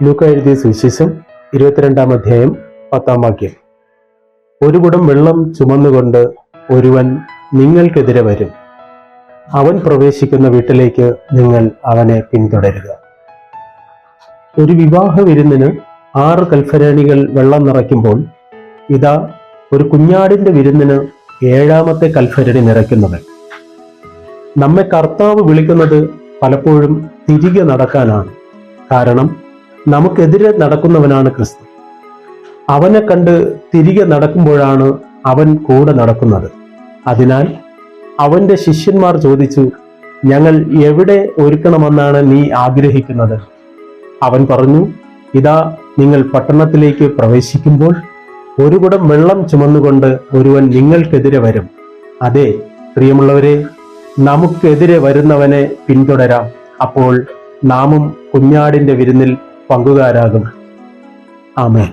ലൂക്ക എഴുതിയ സുവിശേഷം 22-ാം അധ്യായം 10-ാം വാക്യം. ഒരു കുടം വെള്ളം ചുമന്നുകൊണ്ട് ഒരുവൻ നിങ്ങൾക്കെതിരെ വരും. അവൻ പ്രവേശിക്കുന്ന വീട്ടിലേക്ക് നിങ്ങൾ അവനെ പിന്തുടരുക. ഒരു വിവാഹ വിരുന്നിന് 6 കൽഭരണികൾ വെള്ളം നിറയ്ക്കുമ്പോൾ ഇതാ ഒരു കുഞ്ഞാടിന്റെ വിരുന്നിന് 7-ാമത്തെ കൽഭരണി നിറയ്ക്കുന്നവൻ. നമ്മെ കർത്താവ് വിളിക്കുന്നത് പലപ്പോഴും തിരികെ നടക്കാനാണ്. കാരണം നമുക്കെതിരെ നടക്കുന്നവനാണ് ക്രിസ്തു. അവനെ കണ്ട് തിരികെ നടക്കുമ്പോഴാണ് അവൻ കൂടെ നടക്കുന്നത്. അതിനാൽ അവന്റെ ശിഷ്യന്മാർ ചോദിച്ചു, ഞങ്ങൾ എവിടെ ഒരുക്കണമെന്നാണ് നീ ആഗ്രഹിക്കുന്നത്? അവൻ പറഞ്ഞു, ഇതാ നിങ്ങൾ പട്ടണത്തിലേക്ക് പ്രവേശിക്കുമ്പോൾ ഒരു കുടം വെള്ളം ചുമന്നുകൊണ്ട് ഒരുവൻ നിങ്ങൾക്കെതിരെ വരും. അതെ പ്രിയമുള്ളവരെ, നമുക്കെതിരെ വരുന്നവനെ പിന്തുടരാം. അപ്പോൾ നാമും കുഞ്ഞാടിന്റെ വിരുന്നിൽ പങ്കുകാരാകും. ആമേൻ.